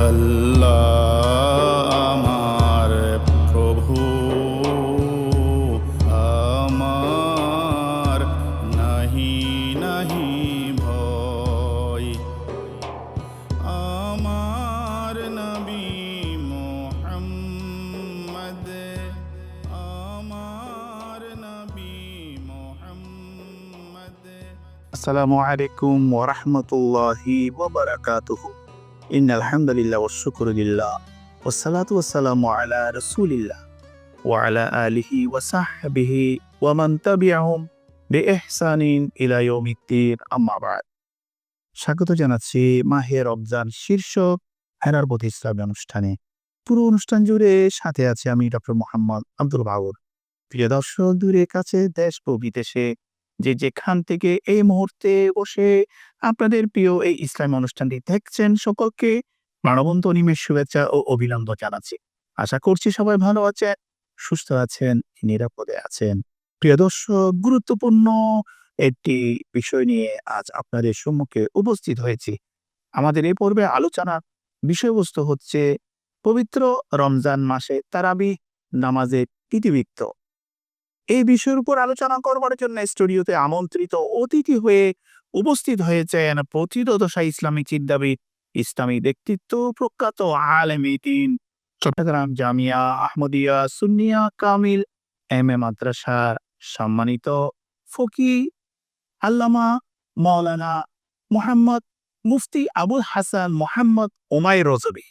আল্লাহ আমার প্রভু, আমার নাহি নাহি ভয়। আমার নবী মোহাম্মদ, আমার নবী মোহাম্মদ। আসসালামু আলাইকুম ওয়া রাহমাতুল্লাহি ওয়া বারাকাতুহু। ইন্নাল হামদুলিল্লাহ ওয়াশ শুকরু লিল্লাহ ওয়াস সালাতু ওয়াস সালামু আলা রাসূলিল্লাহ ওয়া আলা আলিহি ওয়া সাহবিহি ওয়া মান তাবিআহুম বিইহসানিন ইলা ইয়াউমিদ্দিন, আম্মা বা'দ। স্বাগত জানাচ্ছি মাহে রমজান শীর্ষক হেরার প্রতি ইসলামী অনুষ্ঠানে। পুরো অনুষ্ঠান জুড়ে সাথে আছি আমি ডক্টর মোহাম্মদ আব্দুল বাউর। প্রিয় দর্শক, দূরে কাছে দেশ ও বিদেশে যে যেখান থেকে এই মুহূর্তে বসে আপনাদের প্রিয় এই ইসলামী অনুষ্ঠানটি দেখছেন, সকলকে প্রাণবন্ত নিমেষ শুভেচ্ছা ও অভিনন্দন জানাচ্ছি। আশা করছি সবাই ভালো আছেন, সুস্থ আছেন, নিরাপদে আছেন। প্রিয় দর্শক, গুরুত্বপূর্ণ একটি বিষয় নিয়ে আজ আপনাদের সম্মুখে উপস্থিত হয়েছি। আমাদের এই পর্বে আলোচনার বিষয়বস্তু হচ্ছে পবিত্র রমজান মাসে তারাবিহ নামাজের ইতিবৃত্ত। এই বিষয়ের উপর আলোচনা করবার জন্য স্টুডিওতে আমন্ত্রিত অতিথি হয়ে উপস্থিত হয়েছেন প্রথিতযশা ইসলামিক চিন্তাবিদ, ইসলামী ব্যক্তিত্ব, প্রখ্যাত আলেমে দ্বীন, চট্টগ্রাম জামিয়া আহমদিয়া সুন্নিয়া কামিল এম এ মাদ্রাসার সম্মানিত ফকিহ আল্লামা মাওলানা মুহাম্মদ মুফতি আবুল হাসান মোহাম্মদ ওমাইর রজবী।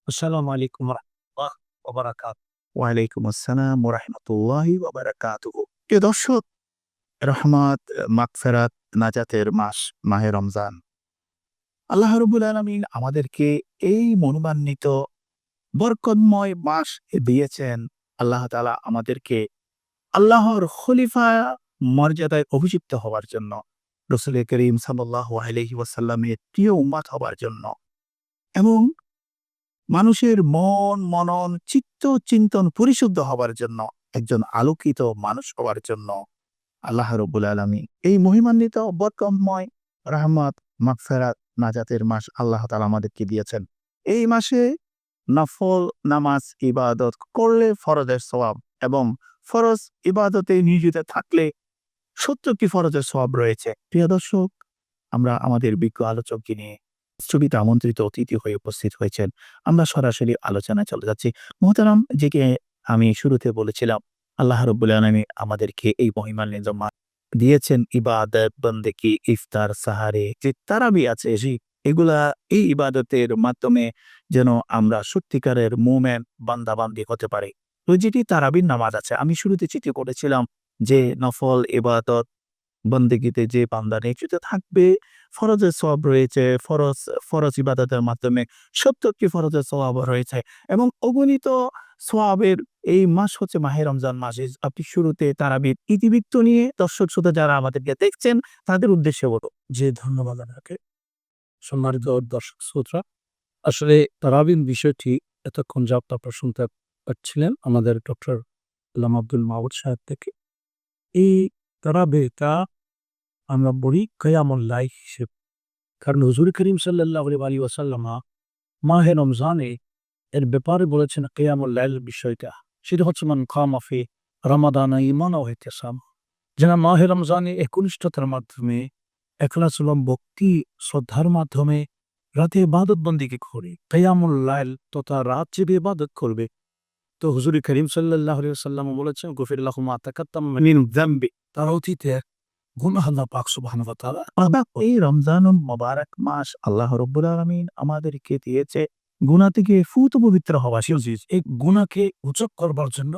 আসসালামু আলাইকুম রাহমাতুল্লাহ ওয়া বারাকাতুহু। ওয়ালাইকুম আসসালাম ওয়া রাহমাতুল্লাহি ওয়া বারাকাতুহু। প্রিয় দর্শক, রহমত, মাগফিরাত, নাজাতের মাস মাহে রমজান। আল্লাহ রাব্বুল আলামিন আমাদেরকে এই মনোমান্বিত বরকতময় মাস দিয়েছেন। আল্লাহ তাআলা আমাদেরকে আল্লাহর খলিফা মর্যাদায় অভিষিক্ত হওয়ার জন্য, রাসূল করিম সাল্লাল্লাহু আলাইহি ওয়াসাল্লামের প্রিয় উম্মত হবার জন্য এবং মানুষের মন, মনন, চিত্ত, চিন্তন পরিশুদ্ধ হবার জন্য, একজন আলোকিত মানুষ হওয়ার জন্য আল্লাহ রাব্বুল আলামিন এই মহিমান্বিত বরকতময় রহমত, মাগফিরাত, নাজাতের মাস আল্লাহ তাআলা আমাদেরকে দিয়েছেন। এই মাসে নফল নামাজ ইবাদত করলে ফরজের সওয়াব এবং ফরজ ইবাদতে নিয়োজিত থাকলে ৭০টি ফরজের সওয়াব রয়েছে। প্রিয় দর্শক, আমরা আমাদের বিজ্ঞ আলোচককে নিয়ে ছবিতে আমন্ত্রিত অতিথি হয়ে উপস্থিত হয়েছেন। আমরা সরাসরি আলোচনায় চলে যাচ্ছি। মোহতারাম, যেকে আমি শুরুতে বলেছিলাম, আল্লাহ রাব্বুল আলামিন আমাদেরকে এই মহিমান্বিত মাস দিয়েছেন ইবাদত, বন্দেগি, ইফতার, সাহারে যে তারাবি আছে, এগুলা এই ইবাদতের মাধ্যমে যেন আমরা সত্যিকারের মুমিন বান্দা-বান্দী হতে পারি। তো যেটি তারাবির নামাজ আছে, আমি শুরুতে চিঠি করেছিলাম যে নফল ইবাদত বন্দেগীতে যে বান্দা নিয়োজিত থাকবে, ফরজের সওয়াব রয়েছে, ফরজ ইবাদতের মাধ্যমে ৭০টি ফরজের সওয়াব রয়েছে এবং অগণিত সওয়াবের এই মাস হচ্ছে মাহে রমজান মাস। আপনি শুরুতে তারাবির ইতিবৃত্ত নিয়ে দর্শক শ্রোতা যারা আমাদেরকে দেখছেন তাদের উদ্দেশ্যে বলুন। জি, ধন্যবাদ আপনাকে। সম্মানিত দর্শক শ্রোতা, আসলে তারাবির বিষয়টি এতক্ষণ যাবত আপনারা শুনতে পাচ্ছিলেন আমাদের ডক্টর আল্লামা আব্দুল মাহমুদ সাহেব থেকে। এই তারাবিটা আমরা বলি কিয়ামুল লাইল হিসেবে। কারণ হুজুর করিম সাল্লাল্লাহু আলাইহি ওয়াসাল্লাম মাহে রমজানে এর ব্যাপারে বলেছেন কিয়ামুল লাইল বিষয়টা। সেটা হচ্ছে মান কামা ফি রমাদানা ঈমানান ওয়া ইহতিসাবান। যারা মাহে রমজানে একনিষ্ঠতার মাধ্যমে, এখলাস এবং ভক্তি শ্রদ্ধার মাধ্যমে রাতে ইবাদত বন্দেগি করে, কিয়ামুল লাইল তথা রাত জেগে ইবাদত করবে, তো হুজুর করিম সাল্লাল্লাহু আলাইহি ওয়াসাল্লাম বলেছেন গুফির লাহু মা তাকাদ্দামা মিন যামবি। তার অতীতের গুনাহ আল্লাহ পাক সুবহানাহু ওয়া তাআলা এই রমজানুল মোবারক মাস আল্লাহ রাব্বুল আলামিন আমাদেরকে দিয়েছে গুনাহ থেকে ফুত পবিত্র হওয়া। এই গুনাহকে উচক করবার জন্য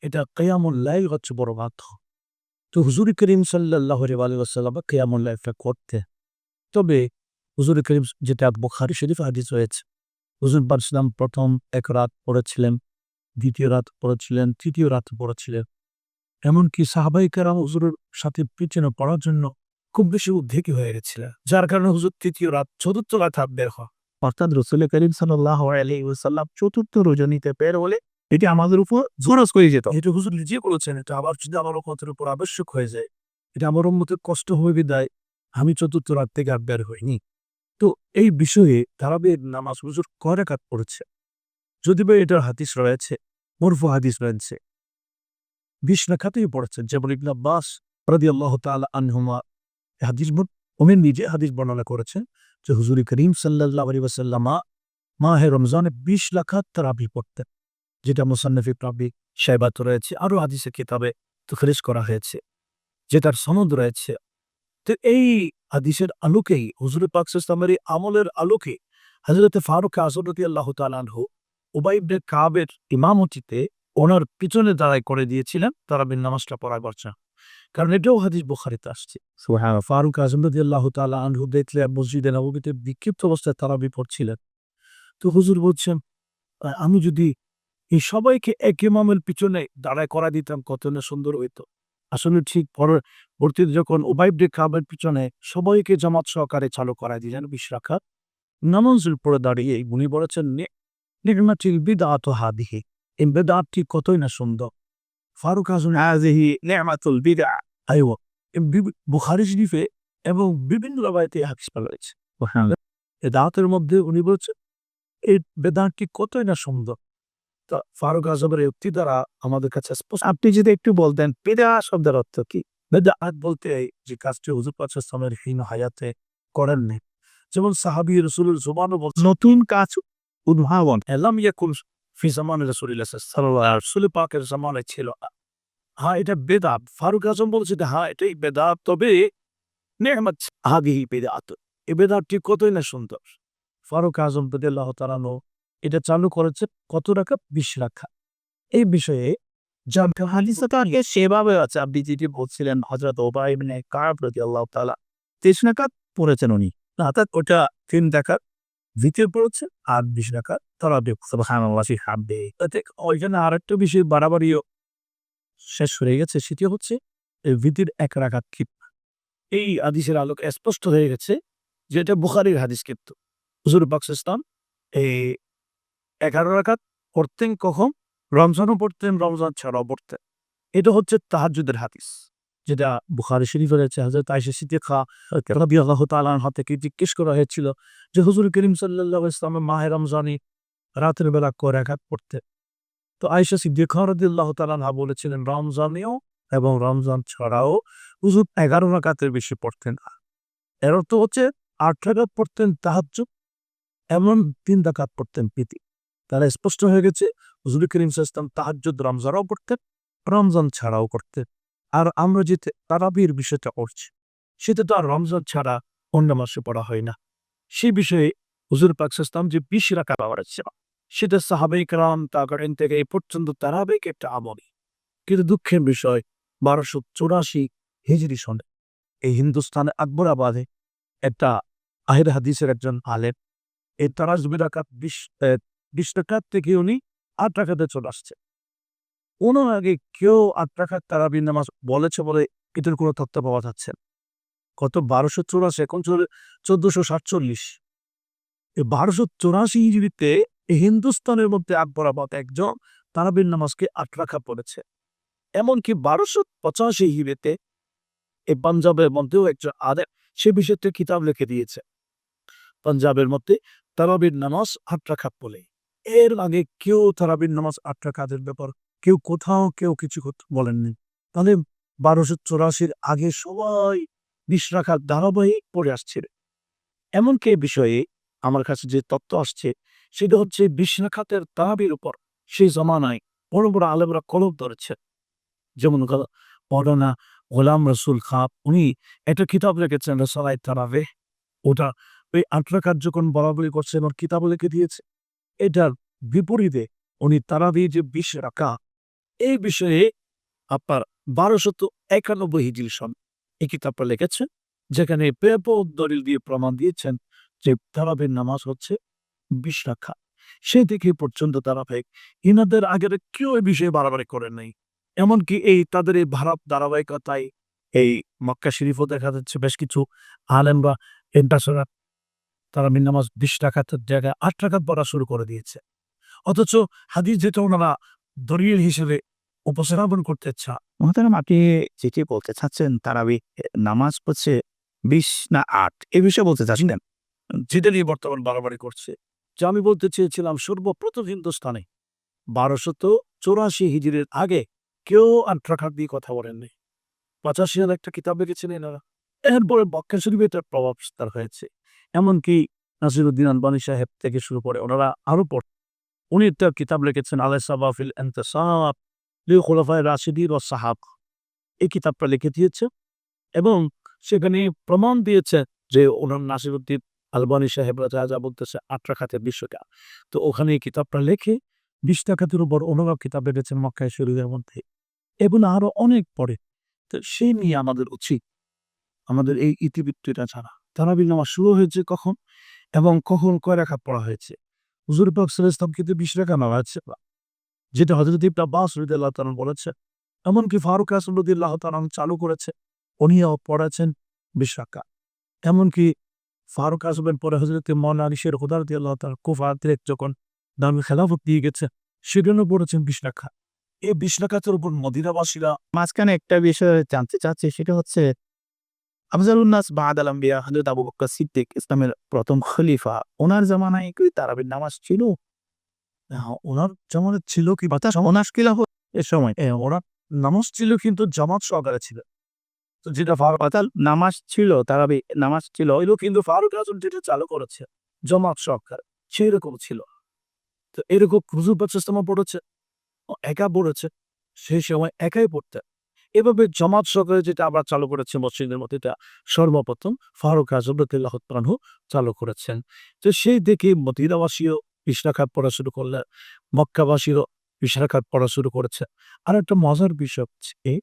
এটা কিয়ামুল লাইল হচ্ছে বড় মাধ্যম। তো হুজুর করিম সাল্লাল্লাহু আলাইহি ওয়াসাল্লাম কিয়ামুল লাইলটা করতে। তবে হুজুর করিম, যেটা বুখারী শরীফ হাদিস রয়েছে, হুজুর পাক সাল্লাল্লাহু প্রথম এক রাত পড়েছিলেন, দ্বিতীয় রাত পড়েছিলেন, তৃতীয় রাত পড়েছিলেন। এমনকি সাহাবায়ে কেরাম হুজুরের সাথে পিছনে পড়ার জন্য খুব বেশি উদ্বেগী হয়ে গেছিলেন। যার কারণে হুজুর তৃতীয় রাত, চতুর্থ রাত বের হন। অর্থাৎ রাসূল করিম সাল্লাল্লাহু আলাইহি ওয়াসাল্লাম চতুর্থ রজনীতে বের হলে এটি আমাদের উপর জোরস করে যেত। এটা হুজুর নিজে বলেছেন, এটা আবার যদি আমার উম্মতের উপর আবশ্যক হয়ে যায়, এটা আমার উম্মতের কষ্ট হবে বিধায় আমি চতুর্থ রাত থেকে আর বের হইনি। তো এই বিষয়ে তারাবির নামাজ হুজুর কয় রাকাত পড়েছে? যদি বা এটার হাদিস রয়েছে, মরফু হাদিস রয়েছে। 20 রাকাতই পড়েছেন। যেমন ইবনে আব্বাস রাদিয়াল্লাহু তাআলা আনহুমা হাদিস উনি নিজে হাদিস বর্ণনা করেছেন যে হুজুর করিম সাল্লাল্লাহু আলাইহি ওয়াসাল্লাম মাহে রমজানে 20 রাকাত তারাবি পড়তেন। যেটা মুসান্নফ ইবনে আবি শাইবাতে রয়েছে। আরো হাদিসের কিতাবে তখরিজ করা হয়েছে। যেটার সনদ রয়েছে। তো এই হাদিসের আলোকেই হুজুর পাক সাল্লাল্লাহু আলাইহি আমলের আলোকে হযরত ফারুক আযম রাদিয়াল্লাহু তাআলা আনহু উবাই ইবনে কাবের ইমামতিতে ওনার পিছনে দাঁড়ায় করে দিয়েছিলেন তারাবির নামাজটা পড়াবার জন্য। কারণ এটাও হাদিস বুখারীতে আসছে। ফারুক আযম রাদিয়াল্লাহু তাআলা আনহু দেখলেন মসজিদে নববীতে বিক্ষিপ্ত অবস্থায় তারাবি পড়ছিলেন। তো হুজুর বলছেন, আমি যদি এই সবাইকে এক ইমামের পিছনে দাঁড়ায় করায় দিতাম কত না সুন্দর হইতো। আসলে ঠিক পরবর্তীতে যখন উবাই ইবনে কাবের পিছনে সবাইকে জামাত সহকারে চালু করায় দিলেন 20 রাকাত নামাজের পরে দাঁড়িয়ে উনি বলেছেন, নি'মাতিল বিদআতু হাদিহি। এই বেদাতটি কতই না সুন্দর। ফারুক আযম হাযিহি নি'মাতুল বিদআ। আইওয়া বুখারী শরীফে এবং বিভিন্ন রাওয়ায়াতে এই হাদিস পাওয়া গেছে। এই দাওয়াতের মধ্যে উনি বলছেন, এই বেদাতটি কতই না সুন্দর। তা ফারুক আযমের এই উক্তি দ্বারা আমাদের কাছে স্পষ্ট। আপনি যদি একটু বলতেন বিদআ শব্দের অর্থ কি? বেদাত বলতে যে কাজটি হুজুর পাক সাল্লাল্লাহু আলাইহি ওয়াসাল্লামের হীন হায়াতে করেননি। যেমন সাহাবী রাসূলের জুবানও বলছেন, নতুন কাজ উদ্ভাবন। লাম ইয়াকুন ফি জামানি রাসূলিল্লাহ সাল্লাল্লাহু আলাইহি ওয়াসাল্লাম। রাসূল পাকের জামানায় ছিল না। হ্যাঁ, এটা বেদাত। ফারুক আযম বলছে যে হ্যাঁ, এটাই বেদাত। তবে নি'মাত হাদিহি বিদআত। এই বেদাতটি কতই না সুন্দর। ফারুক আযম রাদিয়াল্লাহু তাআলা আনহু এটা চালু করেছে কত রাকাত? 20 রাকাত। এই বিষয়ে জানতে হাদিসে তো আগে সেভাবে আছে। আপনি যেটি বলছিলেন হযরত উবাই ইবনে কাব রাদিয়াল্লাহু তাআলা 23 রাকাত পড়েছেন উনি। অর্থাৎ ওটা 3 রাকাত ভিতর পড়েছে আর 20 রাকাত তারাবি। সুবহানাল্লাহ বিহামদি। এতে ওইখানে আরেকটা বিষয় বাড়াবাড়িও শেষ হয়ে গেছে। সেটি হচ্ছে এই ভিতর 1 রাকাত কি। এই হাদিসের আলোকে স্পষ্ট হয়ে গেছে যে এটা বুখারীর হাদিস কিন্তু। হুজুর পাক সাল্লাল্লাহু এই 11 রাকাত পড়তেন কখন? রমজানও পড়তেন, রমজান ছাড়াও পড়তেন। এটা হচ্ছে তাহাজ্জুদের হাদিস। যেটা বুখারী শরীফে রয়েছে। হযরত আয়েশা সিদ্দিকা রাদিয়াল্লাহু তাআলা আনহা থেকে জিজ্ঞেস করা হয়েছিল যে হুজুর করিম সাল্লাল্লাহু আলাইহি ওয়াসাল্লাম মাহে রমজানে রাতের বেলা কয় রাকাত পড়তেন? তো আয়েশা সিদ্দিকা রাদিয়াল্লাহু তাআলা আনহা বলেছিলেন রমজানেও এবং রমজান ছাড়াও হুজুর 11 রাকাতের বেশি পড়তেন না। এর অর্থ হচ্ছে 8 রাকাত পড়তেন তাহাজ্জুদ, এমন 3 রাকাত পড়তেন প্রীতি। তাহলে স্পষ্ট হয়ে গেছে হুজুর করিম সাল্লাল্লাহু আলাইহি ওয়াসাল্লাম তাহাজ্জুদ রমজানেও পড়তেন, রমজান ছাড়াও করতেন। আর আমরা যে তারাবির বিষয়টা করছি সেটা তো আর রমজান ছাড়া অন্য মাসে পড়া হয় না। সেই বিষয়ে হুজুর পাক সাল্লাল্লাহু আলাইহি ওয়াসাল্লাম যে 20 রাকাত পড়েছেন সেটা সাহাবায়ে কেরাম তাবেঈন থেকে এই পর্যন্ত তারাবিক একটা আমলই। কিন্তু দুঃখের বিষয় 1284 হিজরি সনে এই হিন্দুস্তানে আকবরাবাদে একটা আহলে হাদিসের একজন আলেম এই তারাবি রাকাত 20 রাকাত থেকে উনি 8 রাকাতে চলে আসছে। ওনার আগে কেউ 8 রাকাত তারাবির নামাজ বলেছে বলে এটার কোনো তথ্য পাওয়া যাচ্ছে না। কত 1284 এখন 1447। এই 1284 হিজরিতে হিন্দুস্তানের মধ্যে আকবরাবাদ একজন তারাবির নামাজকে 8 রাকাত পড়েছে। এমনকি 1285 হিজরিতে এই পাঞ্জাবের মধ্যেও একজন আলেম সে বিষয়তে কিতাব লিখে দিয়েছে। পাঞ্জাবের মধ্যে তারাবির নামাজ 8 রাকাত পড়ে। এর আগে কেউ তারাবির নামাজ 8 রাকাতের ব্যাপার কেউ কোথাও কেউ কিছু বলেননি। তাহলে 1284 আগে সবাই 20 রাকাত ধারাবাহিক পড়ে আসছে। এমনকি এই বিষয়ে আমার কাছে যে তথ্য আসছে সেটা হচ্ছে 20 রাকাতের তারাবির উপর সেই জমানায় বড় বড় আলেমরা কলম ধরেছেন। যেমন মওলানা গোলাম রসুল খাঁ উনি একটা কিতাব লিখেছেন রিসালায়ে তারাবিহ। ওটা ওই 8 রাকাত যখন বলাবলি করছেন ওর কিতাব লিখে দিয়েছে। এটার বিপরীতে উনি তারাবি যে 20 রাকাত এই বিষয়ে আপনার 1291 হিজরি সন এই কিতাবটা লিখেছেন, যেখানে ব্যাপক দলিল দিয়ে প্রমাণ দিয়েছেন যে তারাবির নামাজ হচ্ছে 20 রাকাত। সেই থেকে পর্যন্ত ধারাবাহিক ইনাদের আগের কেউ এই বিষয়ে বাড়াবাড়ি করেন নাই। এমনকি এই তাদের এই ধারাবাহিকতায় এই মক্কা শরীফও দেখা যাচ্ছে বেশ কিছু আলেমরা ইন্টারসেরাত তারাবির নামাজ 20 রাকাতের জায়গায় 8 রাকাত পড়া শুরু করে দিয়েছে। অথচ হাদিস যেটা ওনারা দলিল হিসেবে উপস্থাপন করতে মোহতারাম আপনি যেটি বলতে চাচ্ছেন তারাবি নামাজ হচ্ছে 20 না 8 এ বিষয়ে বলতে চাচ্ছেন? যেটা নিয়ে বর্তমান বাড়াবাড়ি করছে। যা আমি বলতে চেয়েছিলাম সর্বপ্রথম হিন্দুস্তানে 1284 হিজরির আগে কেউ আর ট্রাকার দিয়ে কথা বলেননি। 85 সালে একটা কিতাব লিখেছেন এনারা। এরপরে মক্কা শরীফে এটার প্রভাব বিস্তার হয়েছে। এমনকি নাসিরুদ্দিন আলবানী সাহেব থেকে শুরু করে ওনারা আরো উনি একটা কিতাব লিখেছেন আল-ইসাবা ফিল ইনতিসাব লিখুলাফায়ে রাশিদিন ওয়াস সাহাবা। এই কিতাবটা লিখে দিয়েছে এবং সেখানে প্রমাণ দিয়েছে যে ওনার নাসিরুদ্দিন আলবানী সাহেবরা যা বলতেছে ৮ রাকাতের ২০ টাকা। তো ওখানে এই কিতাবটা লিখে ২০ রাকাতের উপর ওনারা কিতাব লিখেছেন মক্কায় শরীফের মধ্যে। এগুলো আরো অনেক পরে। তো সেই নিয়ে আমাদের উচিত আমাদের এই ইতিবৃত্তিটা জানা। তারাবির নামাজ শুরু হয়েছে কখন এবং কখন কয় রাকাত পড়া হয়েছে। হুজুর পাক সাল্লাল্লাহু আলাইহি ওয়াসাল্লাম কিন্তু ২০ রাকাত নামাজ আছে, যেটা হযরত ইবনে আব্বাস রাদিয়াল্লাহু তাআলা বলেছে। এমনকি ফারুক আযম রাদিয়াল্লাহু তাআলা চালু করেছে। উনিও পড়েছেন ২০ রাকাত। এমনকি ফারুক আজমের পরে হযরত মাওলানা আলী শের খুদা রাদিয়াল্লাহু তাআলা কুফা যখন দারুল খেলাফত দিয়ে গেছে সেখানেও পড়েছেন ২০ রাকাত। এই ২০ রাকাতের উপর মদিনাবাসীরা মাঝখানে একটা বিষয় জানতে চাচ্ছি, সেটা হচ্ছে আফজালুন নাস বা'দাল আম্বিয়া হযরত আবু বকর সিদ্দিক, ইসলামের প্রথম খলিফা, ওনার জামানায় কি তারাবির নামাজ ছিল? ওনার জামানে ছিল কি অর্থাৎ ওনার খিলাফত এর সময় ওনার নামাজ ছিল কিন্তু জামাত সহকারে ছিল। তো যেটা ফারুক অর্থাৎ নামাজ ছিল, তারাবি নামাজ ছিল। হইল কিন্তু ফারুক আজম যেটা চালু করেছে জামাত সহকারে সেরকম ছিল। তো এরকম হুজুর পাক সাল্লাল্লাহু আলাইহি পড়েছে, একা পড়েছে, সেই সময় একাই পড়তেন। এভাবে জামাত সহকারে যেটা আবার চালু করেছে মসজিদের মধ্যে, এটা সর্বপ্রথম ফারুক আযম রাদিয়াল্লাহু তাআলা আনহু চালু করেছেন। তো সেই দেখে মদিনাবাসীও ২০ রাকাত পড়া শুরু করলে, মক্কাবাসীরও ২০ রাকাত পড়া শুরু করেছে। আর একটা মজার বিষয় হচ্ছে এই,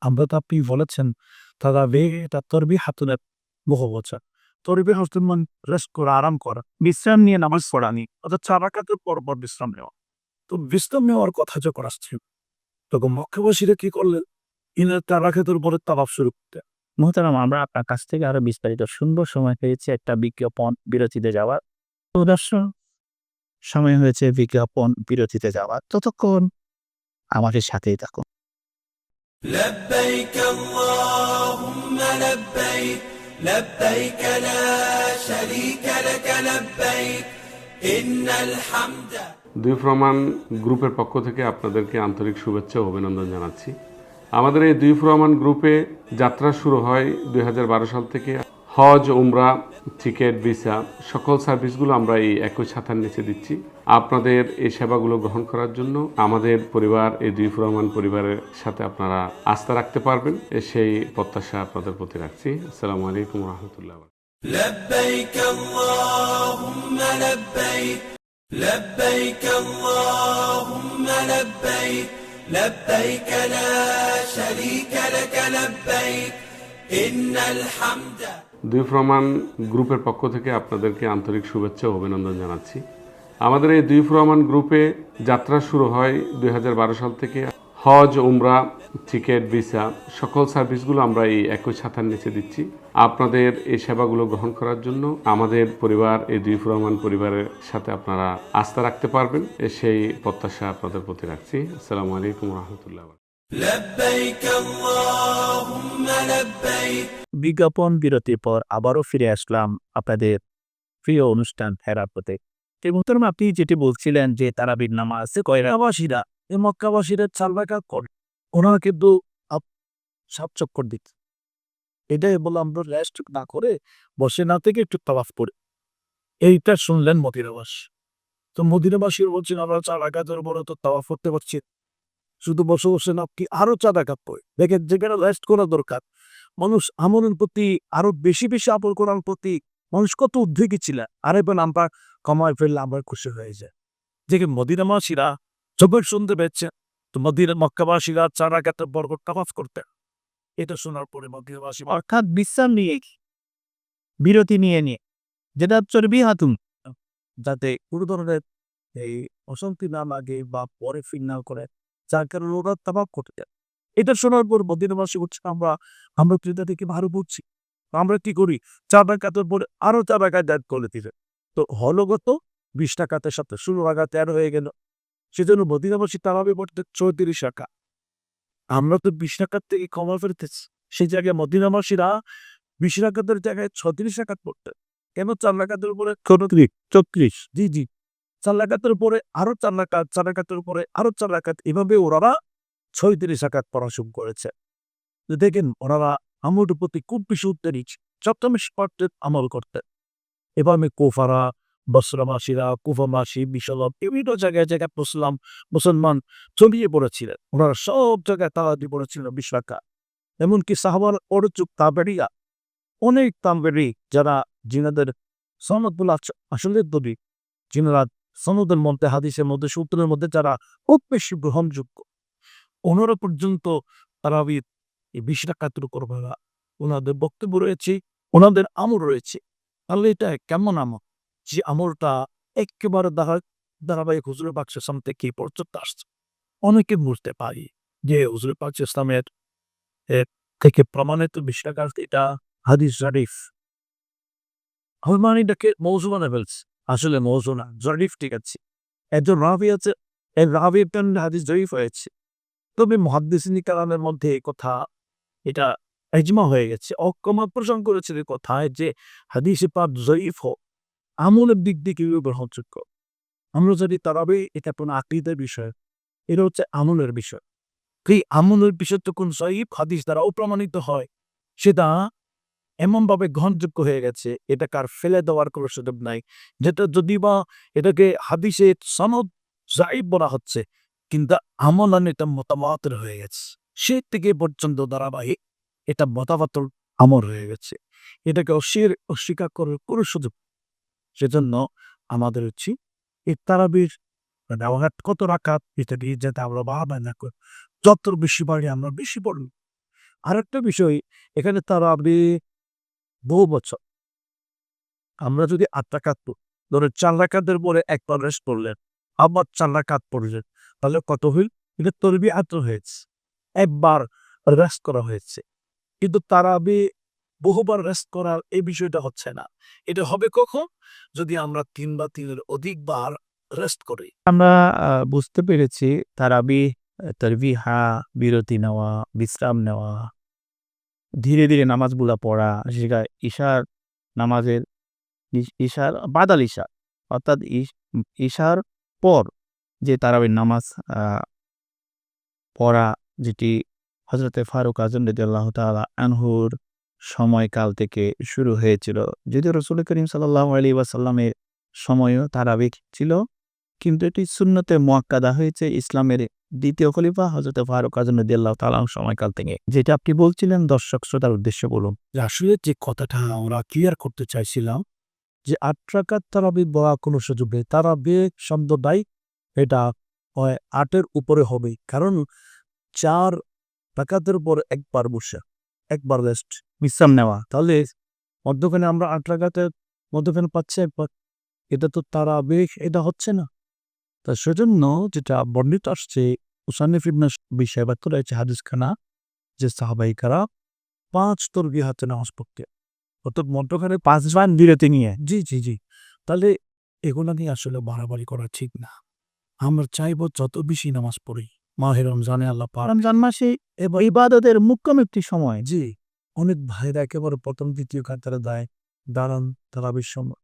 আমরা তো আপনি বলেছেন তারাবিহ এটা তারবিহাতুনের বহু বচন। তারবিহ হচ্ছে মানে রেস্ট করা, আরাম করা, বিশ্রাম নিয়ে নামাজ পড়ানি। অর্থাৎ ৪ রাকাতের পর বিশ্রাম নেওয়া। তো বিশ্রাম নেওয়ার কথা যখন আসছে তখন মক্কাবাসীরা কি করলেন? ইনারা ৪ রাকাতের পরে তাওয়াফ শুরু করতেন। মোহতারাম, আমরা আপনার কাছ থেকে আরো বিস্তারিত শুনবো। সময় হয়েছে একটা বিজ্ঞাপন বিরতিতে যাওয়ার। তো দর্শক, সময় হয়েছে বিজ্ঞাপন বিরতিতে যাওয়ার। ততক্ষণ আমাদের সাথেই থাকুন। لبيك اللهم لبيك لبيك لا شريك لك لبيك إن الحمد দুই প্রমাণ গ্রুপের পক্ষ থেকে আপনাদেরকে আন্তরিক শুভেচ্ছা ও অভিনন্দন জানাচ্ছি। আমাদের এই দুই প্রমাণ গ্রুপে যাত্রা শুরু হয় ২০১২ সাল থেকে। হজ, উমরা, টিকেট, ভিসা সকল সার্ভিসগুলো আমরা এই একই ছাতার নিচে দিচ্ছি। আপনাদের এই সেবাগুলো গ্রহণ করার জন্য আমাদের পরিবার, এই দুই প্রমাণ পরিবারের সাথে আপনারা আস্থা রাখতে পারবেন, সেই প্রত্যাশা আপনাদের প্রতি রাখছি। আসসালামু আলাইকুম রহমতুল্লাহ। لبيك اللهم لبيك لبيك اللهم لبيك لبيك لا شريك لك لبيك إن الحمد দুই প্রমাণ গ্রুপের পক্ষ থেকে আপনাদেরকে আন্তরিক শুভেচ্ছা ও অভিনন্দন জানাচ্ছি। আমাদের এই দুই প্রমাণ গ্রুপে যাত্রা শুরু হয় ২০১২ সাল থেকে। হজ, উমরা, টিকেট, ভিসা সকল সার্ভিসগুলো আমরা এই একই ছাতার নিচে দিচ্ছি। আপনাদের এই সেবাগুলো গ্রহণ করার জন্য আমাদের পরিবার, এই দুই প্রমাণ পরিবারের সাথে আপনারা আস্থা রাখতে পারবেন, সেই প্রত্যাশা আপনাদের প্রতি রাখছি। আসসালামু আলাইকুম রহমতুল্লাহ। لبيك اللهم لبيك বিজ্ঞাপন বিরতির পর আবারও ফিরে আসলাম আপনাদের প্রিয় অনুষ্ঠান ফেরার পথে। মোহতারাম, আপনি যেটি বলছিলেন যে তারাবির নামাজ মক্কাবাসীরা এই মক্কাবাসীরা ৪ রাকাত করে ওনারা কিন্তু সাত চক্কর দিত। এটাই বলে আমরা রেস্ট না করে বসে না থেকে একটু তাওয়াফ করে এইটা শুনলেন মদিনাবাসী। তো মদিনাবাসীর বলছেন আমরা ৪ রাকাতের উপরে তো তাওয়াফ করতে পারছি না। শুধু বসে বসে না কি আরো ৪ রাকাত পড়ে দেখেন, যেখানে রেস্ট করা দরকার মানুষ আমলের প্রতি আরো বেশি বেশি আমল করার প্রতি মানুষ কত উদ্যোগী ছিলেন। আর এবার আমরা কমায় ফেললে আমরা খুশি হয়ে যায়। দেখে মদিনাবাসীরা যখন শুনতে পেয়েছে তো মক্কাবাসীরা ৪ রাকাতের বরকত তাওয়াফ করতেন। এটা শোনার পরে মদিনাবাসী অর্থাৎ বিশ্রাম নিয়ে, বিরতি নিয়ে, যেটা চর্বি হাতুম, যাতে কোনো ধরনের এই অশান্তি না লাগে বা পরে ফিল না করে, যার কারণে ওরা তাওয়াফ করতে যায়। এটা শোনার পর মদিনাবাসী হচ্ছে আমরা তো এটা থেকে ভালো বুঝছি। আমরা কি করি, ৪ রাকাতের পরে আরো ৪ রাকাত অ্যাড করে দিলে তো হলো কত ২০ রাকাতের সাথে ১৬ রাকাত অ্যাড হয়ে গেল। সেজন্য মদিনাবাসী তারাবি পড়তে ৩৪ রাকাত। আমরা তো ২০ রাকাত থেকে কমা ফেলতেছি। সেই জায়গায় মদিনাবাসীরা ২০ রাকাতের জায়গায় ৩৬ রাকাত পড়তেন। কেন 4 রাকাতের উপরে 34 জি জি 4 রাকাতের উপরে আরো 4 রাকাত 4 রাকাতের উপরে আরো 4 রাকাত এভাবে ওনারা 36 রাকাত পড়া শুরু করেছে। তো দেখেন ওনারা আমলের প্রতি খুব বেশি উত্তেজিত সপ্তমেশ পাঠের আমল করতেন। এভাবে কুফারা বসরাবাসীরা কুফাবাসী বিশালব বিভিন্ন জায়গায় জায়গায় মুসলমান ছড়িয়ে পড়েছিলেন। ওনারা সব জায়গায় তাড়াতাড়ি পড়েছিলেন 20 রাকাত। এমনকি সাহাবার অরচুক তাবেরিয়া অনেক তাবেরি যারা জিনাদের সনদগুলো আসলে দলিল জিনারা সনদের মধ্যে হাদিসের মধ্যে সূত্রের মধ্যে যারা খুব বেশি গ্রহণযোগ্য ওনারা পর্যন্ত তারাবির এই 20 রাকাতের উপর ওনাদের বক্তব্য রয়েছে, ওনাদের আমল রয়েছে। তাহলে এটা কেমন আমল যে আমলটা একেবারে ধারাবাহিক হুজুরে পাক ইসলাম থেকে পর্যন্ত আসছে। অনেকে বুঝতে পারি যে হুজুরে পাক ইসলামের থেকে প্রমাণিত 20 রাকাত এটা হাদিস জরিফ। আমি মানে এটাকে মৌজু বানায় ফেলছি। আসলে মৌজু না, জরিফ ঠিক আছে। একজন রাবি আছে, এই রাবির কারণে হাদিস জরিফ হয়েছে। তবে মুহাদ্দিসিন কালামের মধ্যে এই কথা এটা ইজমা হয়ে গেছে। অকমা প্রসঙ্গ করেছে এই কথায় যে হাদিসে পাক জরিফ হোক আমলের দিক দিয়ে কিভাবে গ্রহণযোগ্য। আমরা যদি তারাবি এটা কোনো আকীদার বিষয়, এটা হচ্ছে আমলের বিষয়। এই আমলের বিষয় যখন জয়ীফ হাদিস দ্বারাও প্রমাণিত হয় সেটা এমনভাবে গ্রহণযোগ্য হয়ে গেছে এটাকে আর ফেলে দেওয়ার কোনো সুযোগ নাই। যেটা যদি বা এটাকে হাদিসে সনদ জাইব বলা হচ্ছে কিন্তু আমলান এটা মতামতের হয়ে গেছে। সে থেকে পর্যন্ত ধারাবাহিক এটা মতামতর আমল হয়ে গেছে। এটাকে অস্বীকার করার কোনো সুযোগ। সেজন্য আমাদের হচ্ছে এই তারাবির কত রাকাত এটা দিয়ে যাতে আমরা বাবা না করি, যত বেশি পারি আমরা বেশি পড়ি। আরেকটা বিষয় এখানে তারাবি বহু বছর আমরা যদি 8 রাকাত ধরে 4 রাকাতের পরে একবার রেস্ট করলেন আবার 4 রাকাত পড়লেন তাহলে কত হইল? এটা তরবি আত্র হয়েছে, একবার রেস্ট করা হয়েছে। কিন্তু তারাবি বহুবার রেস্ট করার এই বিষয়টা হচ্ছে না। এটা হবে কখন? যদি আমরা 3 বা 3-এর অধিকবার রেস্ট করি। আমরা বুঝতে পেরেছি তারাবিহ তারবিহা বিরতি নেওয়া, বিশ্রাম নেওয়া, ধীরে ধীরে নামাজগুলা পড়া, সেটা ইশার নামাজের ইশার বাদাল ইশা অর্থাৎ ইশার পর যে তারাবির নামাজ পড়া যেটি হযরতে ফারুক আযম রাদিয়াল্লাহু তাআলা আনহুর সময়কাল থেকে শুরু হয়েছিল। যদিও রাসূল করিম সাল্লাল্লাহু আলাইহি ওয়াসাল্লামের সময়ও তারাবিহ ছিল, কিন্তু এটি সুন্নতে মুআক্কাদা হয়েছে ইসলামের দ্বিতীয় খলিফা হযরতে ফারুক আযম রাদিয়াল্লাহু তাআলা আনহুর সময়কাল থেকে। যেটা আপনি বলছিলেন দর্শক শ্রোতার উদ্দেশ্যে বলুন। যে আসলে যে কথাটা আমরা ক্লিয়ার করতে চাইছিলাম যে 8 রাকাত তারাবি বলা কোনো সুযোগ নেই। তারাবি শব্দটাই এটা হয় 8-এর উপরে হবে। কারণ 4 রাকাতের উপর একবার বসা, একবার রেস্ট, বিশ্রাম নেওয়া। তাহলে মধ্যখানে আমরা 8 রাকাতের মধ্যখানে পাচ্ছি একবার। এটা তো তারাবিহ এটা হচ্ছে না। তা সেজন্য যেটা বর্ণিত আসছে মুসান্নিফ ইবনে আবী শায়বা রয়েছে হাদিসখানা যে সাহাবায়ে কেরাম 5 তারবিহাতে নামাজ পড়তেন। অর্থাৎ মধ্যখানে 5 বার বিরতি নিয়ে। জি, জি, জি। তাহলে এগুলা নিয়ে আসলে বাড়াবাড়ি করা ঠিক না। আমরা চাইবো যত বেশি নামাজ পড়ি। মাহে রমজানে আল্লাহ পাক রমজান মাসে ইবাদতের মুখ্যম একটি সময়। জি, অনেক ভাইরা একেবারে ১ম ২য় কাতারে দাঁড়ান তারাবির সময়।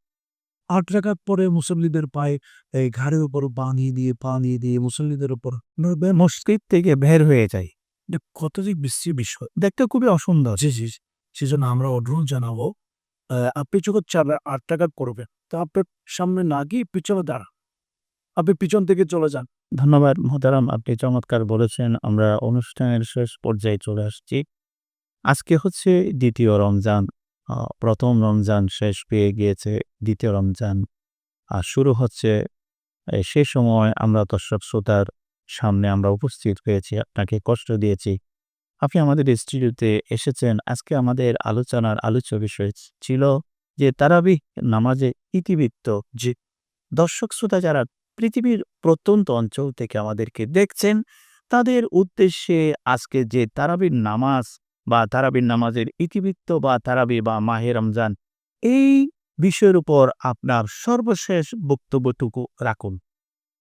8 রাকাত পরে মুসল্লিদের পায়ে এই ঘাড়ের উপর পা নিয়ে দিয়ে মুসল্লিদের উপর মসজিদ থেকে বের হয়ে যায়। এটা কত যে বিশ্রী বিষয়। দেখতে খুবই অসুন্দর। জি, জি। সেজন্য আমরা অনুরোধ জানাবো আপনি যখন 8 রাকাত করবেন তা আপনার সামনে না গিয়ে পিছনে দাঁড়ান। আপনি পিছন থেকে চলে যান। ধন্যবাদ মোহতারাম, আপনি চমৎকার বলেছেন। আমরা অনুষ্ঠানের শেষ পর্যায়ে চলে আসছি। আজকে হচ্ছে ২য় রমজান। প্রথম রমজান শেষ পেয়ে গিয়েছে, ২য় রমজান শুরু হচ্ছে। সে সময় আমরা দর্শক শ্রোতার সামনে আমরা উপস্থিত হয়েছি, আপনাকে কষ্ট দিয়েছি। আপনি আমাদের স্টুডিওতে এসেছেন। আজকে আমাদের আলোচনার আলোচ্য বিষয় ছিল যে তারাবিহ নামাজের ইতিবৃত্ত। যে দর্শক শ্রোতা যারা পৃথিবীর প্রত্যন্ত অঞ্চল থেকে আমাদেরকে দেখছেন তাদের উদ্দেশ্যে আজকে যে তারাবির নামাজ বা তারাবির নামাজের ইতিবৃত্ত বা তারাবি বা মাহে রমজান এই বিষয়ের উপর আপনার সর্বশেষ বক্তব্যটুকু রাখুন।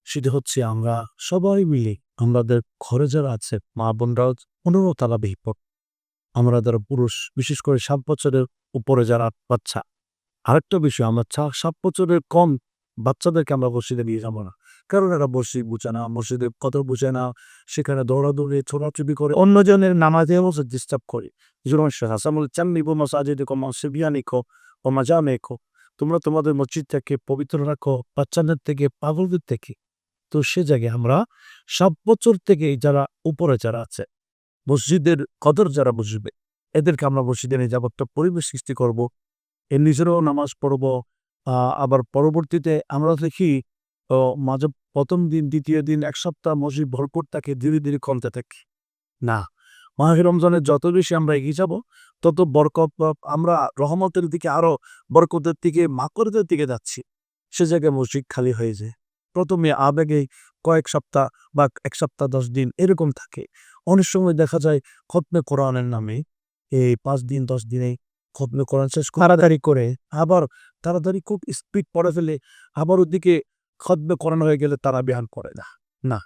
সেটা হচ্ছে আমরা সবাই মিলে আমাদের ঘরে যারা আছে মা বোনরাও 15 তারাবিহ পড়। আমরা যারা পুরুষ বিশেষ করে 7 বছরের উপরে যারা বাচ্চা আরেকটা বিষয়, আমরা 7 বছরের কম বাচ্চাদেরকে আমরা মসজিদে নিয়ে যাবো না, কারণ এরা মসজিদ বুঝে না, মসজিদের কথা বুঝে না, সেখানে দৌড়াদৌড়ি ছোটাছুটি করে অন্যজনের নামাজে বসে ডিস্টার্ব করে। তোমরা তোমাদের মসজিদটাকে পবিত্র রাখো বাচ্চাদের থেকে, পাগলদের থেকে। তো সে জায়গায় আমরা 7 বছর থেকে যারা উপরে যারা আছে, মসজিদের কদর যারা বুঝবে, এদেরকে আমরা মসজিদে নিয়ে যাবো, একটা পরিবেশ সৃষ্টি করব, এর নিজেরাও নামাজ পড়ব। আবার পরবর্তীতে আমরা দেখি মাঝে প্রথম দিন, দ্বিতীয় দিন, 1 সপ্তাহ মসজিদ ভরপুর থাকে, ধীরে ধীরে কমতে থাকে। না, মাহে রমজানের যত বেশি আমরা এগিয়ে যাব, তত বরকত আমরা রহমতের দিকে, আরো বরকতের দিকে, মাকড়দের দিকে যাচ্ছি। সে জায়গায় মসজিদ খালি হয়ে যায়। প্রথমে আবেগে কয়েক সপ্তাহ বা 1 সপ্তাহ 10 দিন এরকম থাকে। অনেক সময় দেখা যায় খতমে কোরআনের নামে এই 5 দিন 10 দিনে খতমে কোরআন শেষ তাড়াতাড়ি করে, আবার তাড়াতাড়ি খুব স্পিড পড়ে ফেলে, আবার ওদিকে খতমে কোরআন হয়ে গেলে তারা বিহান করে না। না,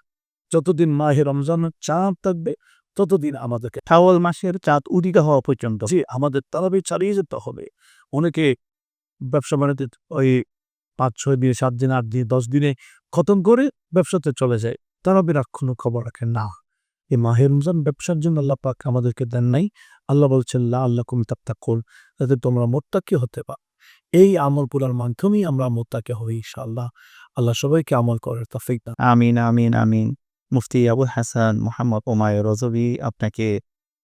যতদিন মাহে রমজানের চাঁদ থাকবে ততদিন আমাদেরকে শাওয়াল মাসের চাঁদ উদিত হওয়া পর্যন্ত আমাদের তারাবি চালিয়ে যেতে হবে। অনেকে ব্যবসা বাণিজ্য ওই 5-6 দিন, 7 দিন, 8 দিন, 10 দিনে খতম করে ব্যবসাতে চলে যায়, তারাবির আর কোনো খবর রাখেন না। এই মাহে রমজান ব্যবসার জন্য আল্লাহ পাক আমাদেরকে দেন নাই। আল্লাহ বলছেন লাআল্লাকুম তাত্তাকুন, যাতে তোমরা মুত্তাকি হতে পারো। এই আমল পুরার মাধ্যমেই আমরা মুত্তাকি হই ইনশাআল্লাহ। আল্লাহ সবাইকে আমল করার তৌফিক দান। আমিন, আমিন, আমিন। মুফতি আবুল হাসান মোহাম্মদ ওমায়ের রজবী, আপনাকে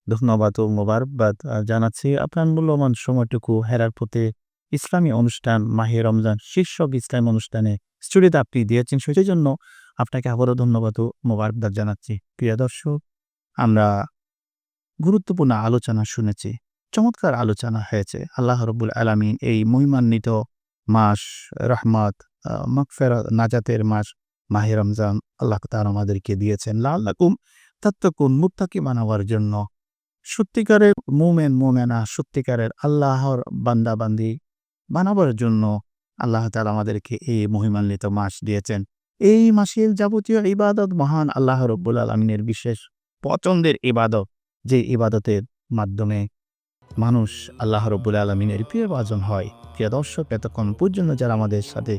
ধন্যবাদ ও মোবারকবাদ জানাচ্ছি। আপনার মূল্যবান সময়টুকু হেরার পথে ইসলামী অনুষ্ঠান মাহে রমজান শীর্ষক ইসলামী অনুষ্ঠানে স্টুডিওতে আপনি দিয়েছেন, সেই জন্য আপনাকে আবারও ধন্যবাদ ও মোবারকবাদ জানাচ্ছি। প্রিয় দর্শক, আমরা গুরুত্বপূর্ণ আলোচনা শুনেছি, চমৎকার আলোচনা হয়েছে। আল্লাহ রব্বুল আলামিন এই মহিমান্বিত মাস, রহমত, মাগফিরাত, নাজাতের মাস মাহে রমজান আল্লাহ তাআলা আমাদেরকে দিয়েছেন লাআল্লাকুম তাত্তাকুন, মুত্তাকি বানাবার জন্য, সত্যিকারের মুমিন মুমিনা, সত্যিকারের আল্লাহর বান্দা বান্দি বানাবার জন্য আল্লাহ তাআলা আমাদেরকে এই মহিমান্বিত মাস দিয়েছেন। এই মাসের যাবতীয় ইবাদত মহান আল্লাহ রব্বুল আলামিনের বিশেষ পছন্দের ইবাদত, যে ইবাদতের মাধ্যমে মানুষ আল্লাহ রব্বুল আলামিনের প্রিয়ভাজন হয়। প্রিয় দর্শক, এতক্ষণ পর্যন্ত যারা আমাদের সাথে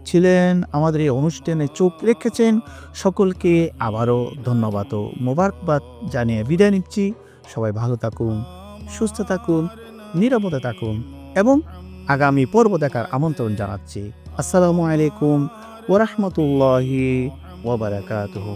ছিলেন, আমাদের এই অনুষ্ঠানে চোখ রেখেছেন, সকলকে আবারও ধন্যবাদ ও মোবারকবাদ জানিয়ে বিদায় নিচ্ছি। সবাই ভালো থাকুন, সুস্থ থাকুন, নিরাপদে থাকুন এবং আগামী পর্ব দেখার আমন্ত্রণ জানাচ্ছি। আসসালামু আলাইকুম ওয়া রাহমাতুল্লাহি ওয়া বারাকাতুহু।